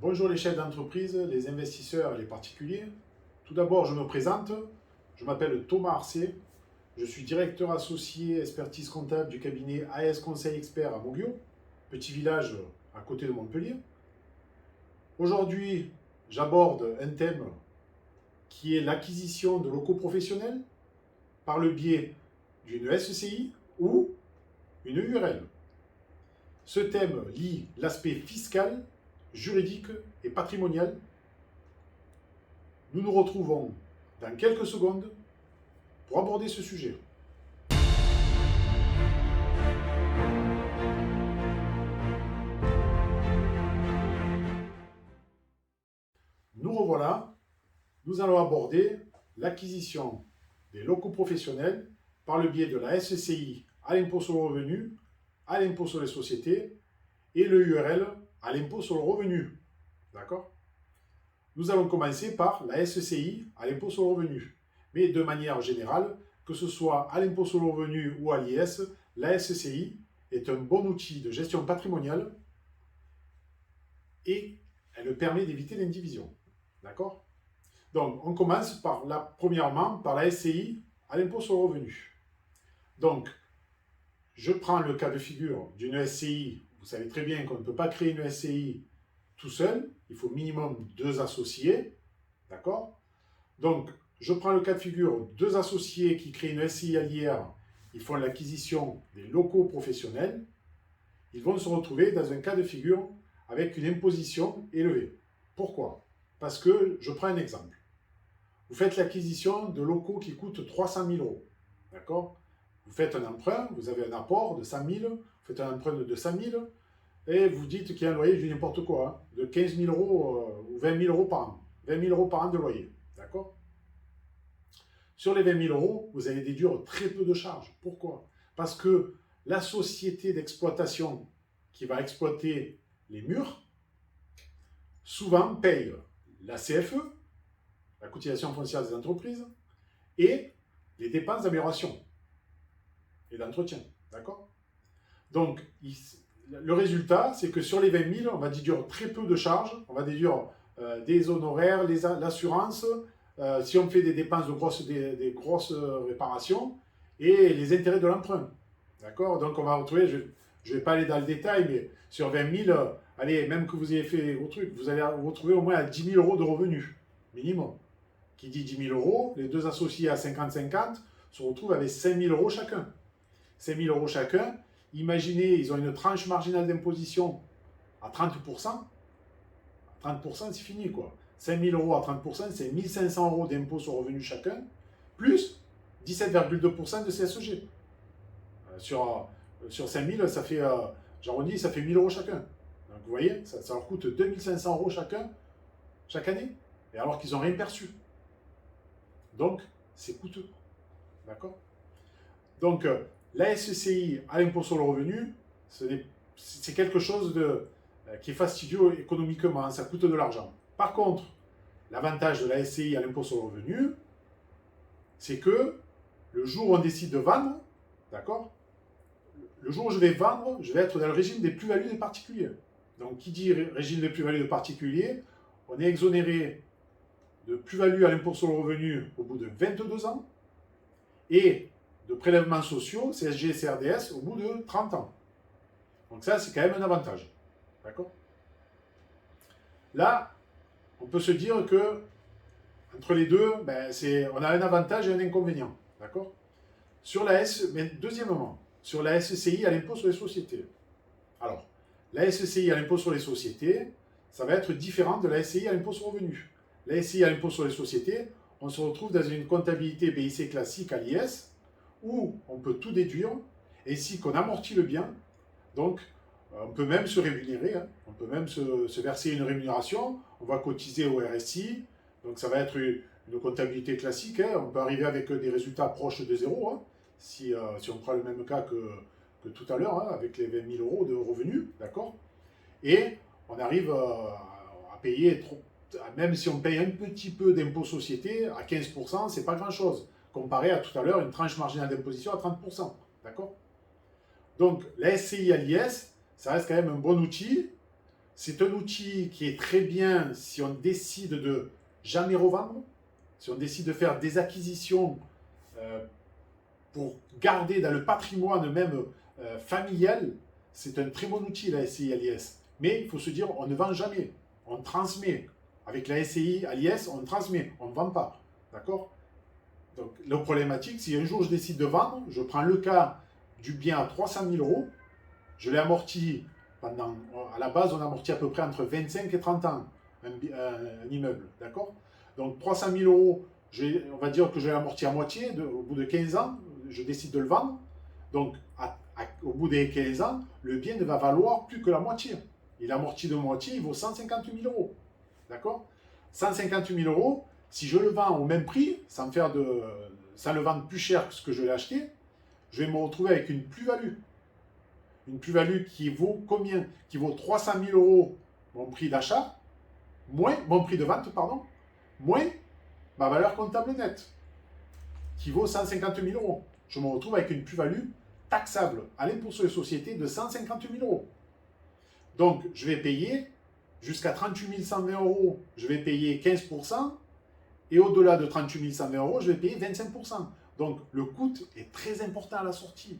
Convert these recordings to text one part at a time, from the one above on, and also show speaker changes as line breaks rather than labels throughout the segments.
Bonjour les chefs d'entreprise, les investisseurs et les particuliers. Tout d'abord, je me présente. Je m'appelle Thomas Arcet. Je suis directeur associé expertise comptable du cabinet AS Conseil Expert à Moguio, petit village à côté de Montpellier. Aujourd'hui, j'aborde un thème qui est l'acquisition de locaux professionnels par le biais d'une SCI ou une URL. Ce thème lie l'aspect fiscal, juridique et patrimonial. Nous nous retrouvons dans quelques secondes pour aborder ce sujet. Nous revoilà. Nous allons aborder l'acquisition des locaux professionnels par le biais de la SCI à l'impôt sur le revenu, à l'impôt sur les sociétés et le URL à l'impôt sur le revenu. D'accord ? Nous allons commencer par la SCI à l'impôt sur le revenu. Mais de manière générale, que ce soit à l'impôt sur le revenu ou à l'IS, la SCI est un bon outil de gestion patrimoniale et elle permet d'éviter l'indivision. D'accord ? Donc, on commence premièrement par la SCI à l'impôt sur le revenu. Donc, je prends le cas de figure d'une SCI. Vous savez très bien qu'on ne peut pas créer une SCI tout seul. Il faut minimum 2 associés. D'accord ? Donc, je prends le cas de figure, 2 associés qui créent une SCI à l'IR. Ils font l'acquisition des locaux professionnels. Ils vont se retrouver dans un cas de figure avec une imposition élevée. Pourquoi ? Parce que, je prends un exemple. Vous faites l'acquisition de locaux qui coûtent 300 000 euros. D'accord ? Vous faites un emprunt, vous avez un apport de 100 000, vous faites un emprunt de 200 000, et vous dites qu'il y a un loyer, je dis n'importe quoi, hein, de 15 000 euros ou 20 000 euros par an. 20 000 euros par an de loyer. D'accord ? Sur les 20 000 euros, vous allez déduire très peu de charges. Pourquoi ? Parce que la société d'exploitation qui va exploiter les murs, souvent paye la CFE, la cotisation foncière des entreprises, et les dépenses d'amélioration et d'entretien. D'accord ? Donc, le résultat, c'est que sur les 20 000, on va déduire très peu de charges. On va déduire des honoraires, l'assurance, si on fait des dépenses des grosses réparations, et les intérêts de l'emprunt. D'accord ? Donc, on va retrouver, je ne vais pas aller dans le détail, mais sur 20 000, allez, même que vous ayez fait vos trucs, vous allez vous retrouver au moins à 10 000 euros de revenus, minimum. Qui dit 10 000 euros, les 2 associés à 50-50 se retrouvent avec 5 000 euros chacun. 5 000 euros chacun. Imaginez, ils ont une tranche marginale d'imposition à 30%. 30%, c'est fini, quoi. 5 000 euros à 30%, c'est 1 500 euros d'impôt sur revenu chacun, plus 17,2% de CSG. Sur 5 000, ça fait, j'arrondis, ça fait 1 000 euros chacun. Donc, vous voyez, ça leur coûte 2 500 euros chacun, chaque année, et alors qu'ils n'ont rien perçu. Donc, c'est coûteux. D'accord ? Donc, la SCI à l'impôt sur le revenu, c'est quelque chose qui est fastidieux économiquement, ça coûte de l'argent. Par contre, l'avantage de la SCI à l'impôt sur le revenu, c'est que le jour où on décide de vendre, d'accord ? Le jour où je vais vendre, je vais être dans le régime des plus-values des particuliers. Donc, qui dit régime des plus-values des particuliers, on est exonéré de plus-value à l'impôt sur le revenu au bout de 22 ans et de prélèvements sociaux, CSG et CRDS, au bout de 30 ans. Donc ça, c'est quand même un avantage. D'accord ? Là, on peut se dire que entre les deux, on a un avantage et un inconvénient. D'accord ? Mais deuxièmement, sur la SCI à l'impôt sur les sociétés. Alors, la SCI à l'impôt sur les sociétés, ça va être différent de la SCI à l'impôt sur le revenu. La SCI à l'impôt sur les sociétés, on se retrouve dans une comptabilité BIC classique à l'IS, où on peut tout déduire, ainsi qu'on amortit le bien. Donc, on peut même se rémunérer, hein. On peut même se verser une rémunération, on va cotiser au RSI, donc ça va être une comptabilité classique, hein. On peut arriver avec des résultats proches de zéro, hein, si on prend le même cas que tout à l'heure, hein, avec les 20 000 euros de revenus, d'accord ? Et on arrive à payer, même si on paye un petit peu d'impôt société, à 15%, c'est pas grand-chose, comparé à tout à l'heure une tranche marginale d'imposition à 30%, d'accord ? Donc, la SCI à l'IS, ça reste quand même un bon outil C'est un outil qui est très bien si on décide de jamais revendre, si on décide de faire des acquisitions pour garder dans le patrimoine même familial. C'est un très bon outil, la SCI à l'IS. Mais il faut se dire, on ne vend jamais, on transmet. Avec la SCI à l'IS, on transmet, on ne vend pas. D'accord? Donc, la problématique, si un jour je décide de vendre, je prends le cas du bien à 300 000 euros, je l'ai amorti pendant, à la base, on amortit à peu près entre 25 et 30 ans un immeuble, d'accord? Donc 300 000 euros, on va dire que je l'ai amorti à moitié, au bout de 15 ans, je décide de le vendre. Donc au bout des 15 ans, le bien ne va valoir plus que la moitié. Il est amorti de moitié, il vaut 150 000 euros, d'accord? 150 000 euros, si je le vends au même prix, sans le vendre plus cher que ce que je l'ai acheté, je vais me retrouver avec une plus-value. Une plus-value qui vaut combien? Qui vaut 300 000 euros mon prix d'achat, moins mon prix de vente, pardon, moins ma valeur comptable nette, qui vaut 150 000 euros. Je me retrouve avec une plus-value taxable à l'impôt sur les sociétés de 150 000 euros. Donc, je vais payer jusqu'à 38 120 euros, je vais payer 15%, et au-delà de 38 120 euros, je vais payer 25%. Donc, le coût est très important à la sortie.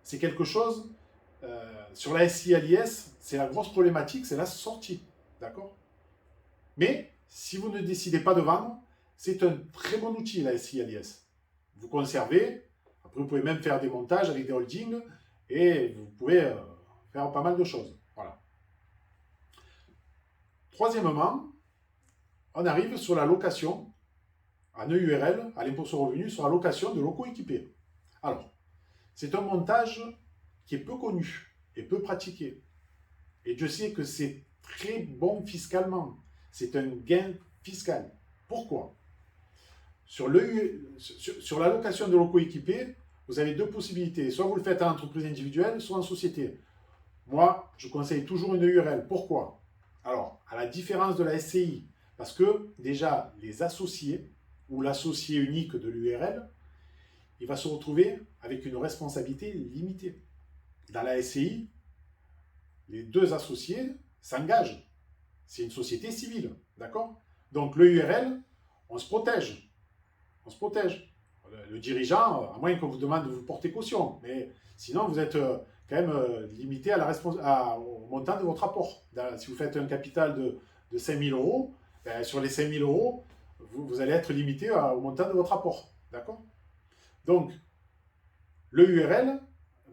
C'est quelque chose, sur la SCI à l'IS, c'est la grosse problématique, c'est la sortie. D'accord? Mais, si vous ne décidez pas de vendre, c'est un très bon outil, la SCI à l'IS. Vous conservez, après vous pouvez même faire des montages avec des holdings, et vous pouvez faire pas mal de choses. Voilà. Troisièmement, on arrive sur la location en EURL, à l'impôt sur le revenu, sur la location de locaux équipés. Alors, c'est un montage qui est peu connu et peu pratiqué. Et je sais que c'est très bon fiscalement. C'est un gain fiscal. Pourquoi? Sur la location de locaux équipés, vous avez deux possibilités. Soit vous le faites en entreprise individuelle, soit en société. Moi, je conseille toujours une EURL. Pourquoi? Alors, à la différence de la SCI, parce que déjà, les associés ou l'associé unique de l'URL, il va se retrouver avec une responsabilité limitée. Dans la SCI, les deux associés s'engagent. C'est une société civile, d'accord? Donc le URL, on se protège. On se protège. Le dirigeant, à moins qu'on vous demande de vous porter caution, mais sinon vous êtes quand même limité au montant de votre apport. Si vous faites un capital de 5 000 euros, ben, sur les 5 000 euros, vous allez être limité au montant de votre apport. D'accord? Donc, le URL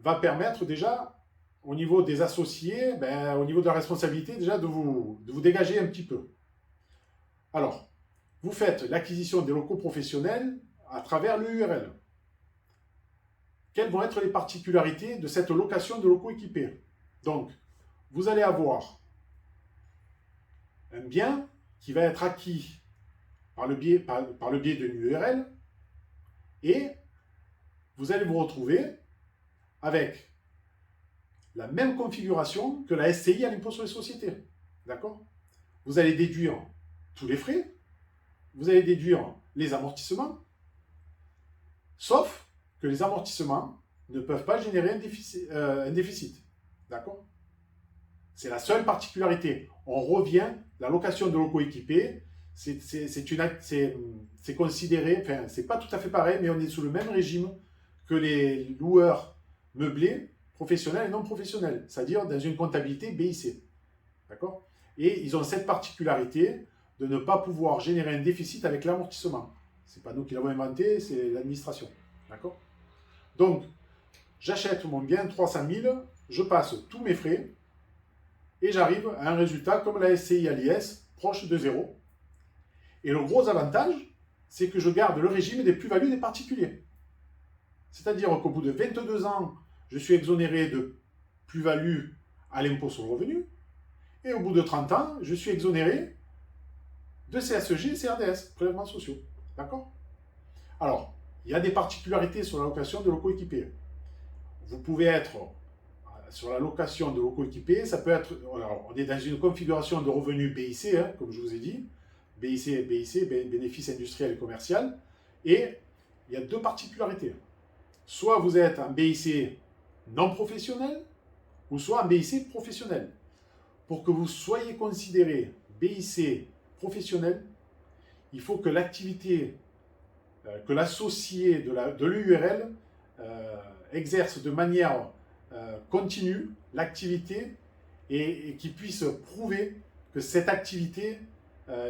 va permettre déjà, au niveau des associés, ben, au niveau de la responsabilité, déjà de vous dégager un petit peu. Alors, vous faites l'acquisition des locaux professionnels à travers le URL. Quelles vont être les particularités de cette location de locaux équipés? Donc, vous allez avoir un bien qui va être acquis par le biais d'une URL et vous allez vous retrouver avec la même configuration que la SCI à l'impôt sur les sociétés. D'accord? Vous allez déduire tous les frais, vous allez déduire les amortissements, sauf que les amortissements ne peuvent pas générer un déficit. D'accord? C'est la seule particularité. On revient, la location de locaux équipés, c'est considéré, enfin, c'est pas tout à fait pareil, mais on est sous le même régime que les loueurs meublés, professionnels et non professionnels, c'est-à-dire dans une comptabilité BIC. D'accord? Et ils ont cette particularité de ne pas pouvoir générer un déficit avec l'amortissement. Ce n'est pas nous qui l'avons inventé, c'est l'administration. D'accord? Donc, j'achète mon bien 300 000, je passe tous mes frais, et j'arrive à un résultat comme la SCI à l'IS, proche de zéro. Et le gros avantage, c'est que je garde le régime des plus-values des particuliers. C'est-à-dire qu'au bout de 22 ans, je suis exonéré de plus-value à l'impôt sur le revenu, et au bout de 30 ans, je suis exonéré de CSG et CRDS, prélèvements sociaux. D'accord? Alors, il y a des particularités sur la location de locaux équipés. Vous pouvez être sur la location de locaux équipés, ça peut être, alors, on est dans une configuration de revenus BIC, hein, comme je vous ai dit, BIC, bénéfice industriel et commercial, et il y a deux particularités. Soit vous êtes un BIC non professionnel, ou soit un BIC professionnel. pour que vous soyez considéré BIC professionnel, il faut que l'activité, que l'associé de l'URL exerce de manière continue l'activité et qu'il puisse prouver que cette activité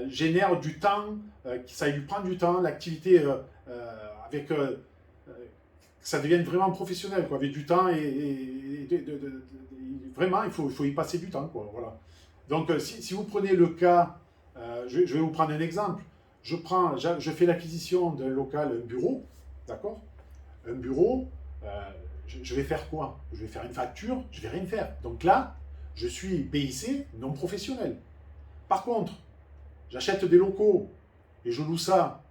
génère du temps, que ça lui prend du temps, l'activité avec que ça devienne vraiment professionnel, quoi, avec du temps vraiment il faut y passer du temps, quoi, voilà. Donc si vous prenez le cas, je vais vous prendre un exemple. Je fais l'acquisition d'un local, un bureau, d'accord? Un bureau, je vais faire quoi? Je vais faire une facture, je vais rien faire. Donc là, je suis BIC non professionnel. Par contre, j'achète des locaux et je loue ça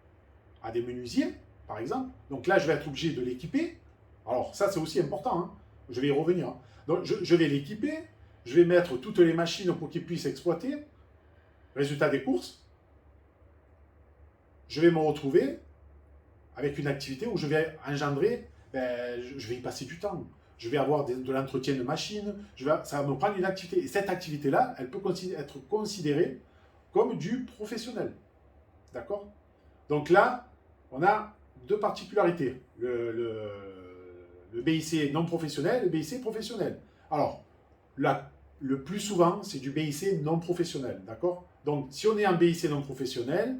à des menuisiers, par exemple. Donc là, je vais être obligé de l'équiper. Alors ça, c'est aussi important, hein. Je vais y revenir. Donc je vais l'équiper, je vais mettre toutes les machines pour qu'ils puissent exploiter. Résultat des courses, je vais me retrouver avec une activité où je vais engendrer, je vais y passer du temps. Je vais avoir de l'entretien de machines, ça va me prendre une activité. Et cette activité-là, elle peut être considérée comme du professionnel. D'accord? Donc là, on a deux particularités. Le BIC non professionnel et le BIC professionnel. Alors, là, le plus souvent, c'est du BIC non professionnel. D'accord? Donc, si on est en BIC non professionnel,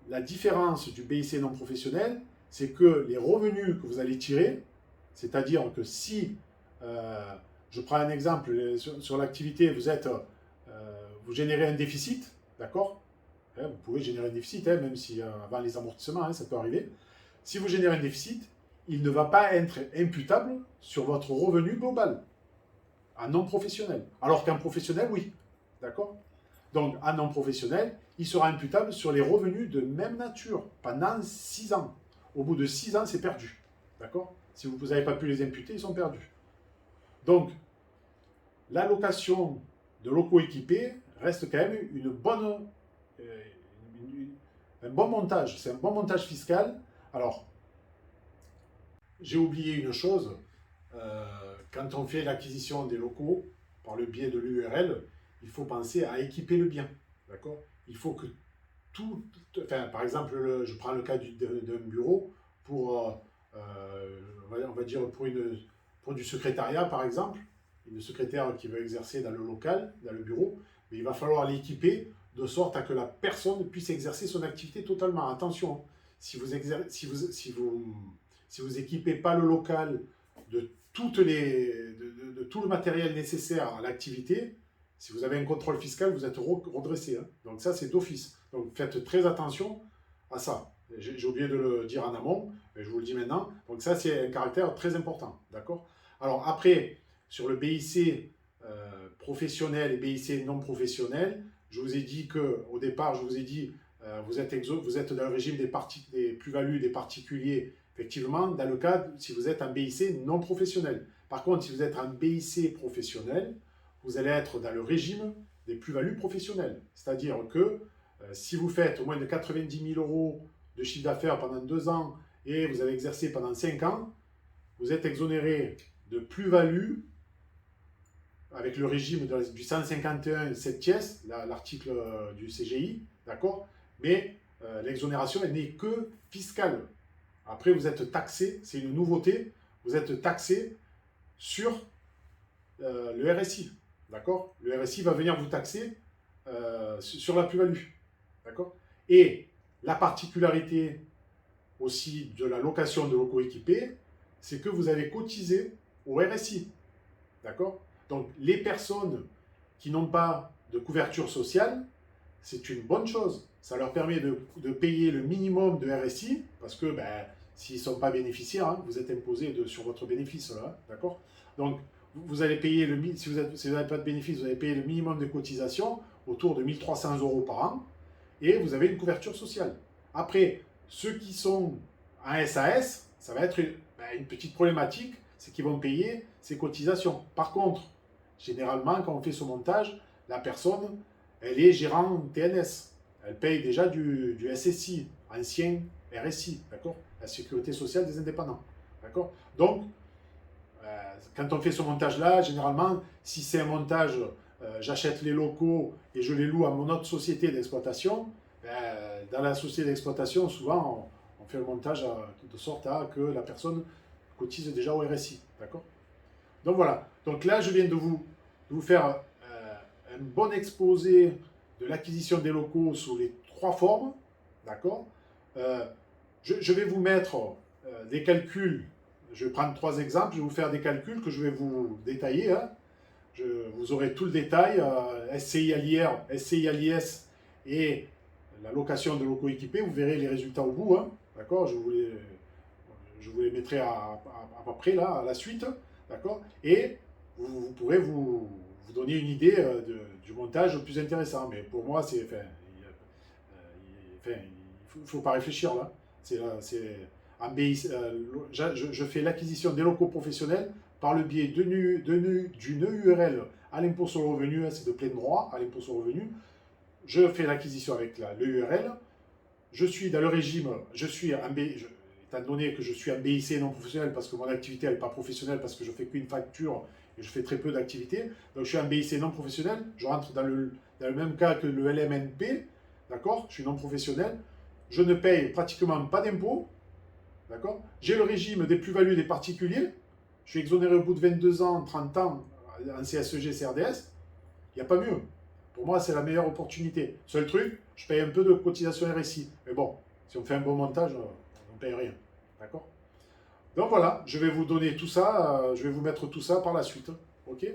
la différence du BIC non professionnel, c'est que les revenus que vous allez tirer, c'est-à-dire que si, je prends un exemple, sur l'activité, vous générez un déficit, d'accord? Vous pouvez générer un déficit, même si avant les amortissements, ça peut arriver. Si vous générez un déficit, il ne va pas être imputable sur votre revenu global, en non professionnel. Alors qu'en professionnel, oui. D'accord? Donc, en non professionnel, il sera imputable sur les revenus de même nature pendant 6 ans. Au bout de 6 ans, c'est perdu. D'accord? Si vous n'avez pas pu les imputer, ils sont perdus. Donc, l'allocation de locaux équipés reste quand même un bon montage. C'est un bon montage fiscal. Alors, j'ai oublié une chose. Quand on fait l'acquisition des locaux par le biais de l'URL, il faut penser à équiper le bien. D'accord? Il faut que par exemple, je prends le cas d'un bureau pour, on va dire, pour du secrétariat, par exemple, une secrétaire qui veut exercer dans le local, dans le bureau, mais il va falloir l'équiper de sorte à que la personne puisse exercer son activité totalement. Attention, si vous équipez pas le local de tout le matériel nécessaire à l'activité, si vous avez un contrôle fiscal, vous êtes redressé. Hein. Donc ça, c'est d'office. Donc faites très attention à ça. J'ai oublié de le dire en amont, mais je vous le dis maintenant. Donc ça, c'est un caractère très important. D'accord? Alors après, sur le BIC professionnel et BIC non professionnel, je vous ai dit qu'au départ, vous êtes dans le régime des plus-values des particuliers, effectivement, dans le cas si vous êtes un BIC non professionnel. Par contre, si vous êtes un BIC professionnel, vous allez être dans le régime des plus-values professionnelles. C'est-à-dire que si vous faites au moins de 90 000 euros de chiffre d'affaires pendant 2 ans et vous avez exercé pendant 5 ans, vous êtes exonéré de plus-value avec le régime du 151 7 l'article du CGI, d'accord? Mais l'exonération, elle n'est que fiscale. Après, vous êtes taxé, c'est une nouveauté, vous êtes taxé sur le RSI. D'accord? Le RSI va venir vous taxer sur la plus-value. D'accord? Et la particularité aussi de la location de locaux équipés, c'est que vous avez cotisé au RSI. D'accord? Donc, les personnes qui n'ont pas de couverture sociale, c'est une bonne chose. Ça leur permet de payer le minimum de RSI, parce que s'ils ne sont pas bénéficiaires, hein, vous êtes imposé sur votre bénéfice. Là, d'accord? Donc, vous allez payer, si vous n'avez pas de bénéfice, vous allez payer le minimum de cotisation, autour de 1 300 euros par an, et vous avez une couverture sociale. Après, ceux qui sont en SAS, ça va être une petite problématique, c'est qu'ils vont payer ces cotisations. Par contre, généralement, quand on fait ce montage, la personne, elle est gérant TNS. Elle paye déjà du SSI, ancien RSI, d'accord? La Sécurité sociale des indépendants, d'accord? Donc, quand on fait ce montage-là, généralement, si c'est un montage j'achète les locaux et je les loue à mon autre société d'exploitation, dans la société d'exploitation, souvent, on fait le montage de sorte à que la personne cotise déjà au RSI. D'accord? Donc voilà. Donc là, je viens de vous faire un bon exposé de l'acquisition des locaux sous les 3 formes. D'accord? Je vais vous mettre des calculs. Je vais prendre 3 exemples. Je vais vous faire des calculs que je vais vous détailler. Hein. Vous aurez tout le détail, SCI à l'IR, SCI à l'IS et la location de locaux équipés. Vous verrez les résultats au bout. Hein. D'accord? Je vous les mettrai à peu près là, à la suite. D'accord? Et vous pourrez vous donner une idée du montage le plus intéressant. Mais pour moi, c'est. Enfin, il ne faut pas réfléchir là. Je fais l'acquisition des locaux professionnels par le biais d'une URL à l'impôt sur le revenu, c'est de plein droit à l'impôt sur le revenu. Je fais l'acquisition avec l'URL. Je suis dans le régime, étant donné que je suis un BIC non professionnel parce que mon activité n'est pas professionnelle, parce que je fais qu'une facture et je fais très peu d'activités, donc je suis un BIC non professionnel, je rentre dans le même cas que le LMNP, d'accord? Je suis non professionnel, je ne paye pratiquement pas d'impôts, d'accord? J'ai le régime des plus-values des particuliers, je suis exonéré au bout de 22 ans, 30 ans en CSEG, CRDS, il n'y a pas mieux. Pour moi, c'est la meilleure opportunité. Seul truc, je paye un peu de cotisation RSI. Mais bon, si on fait un bon montage, on ne paye rien. D'accord? Donc voilà, je vais vous donner tout ça, je vais vous mettre tout ça par la suite. Ok?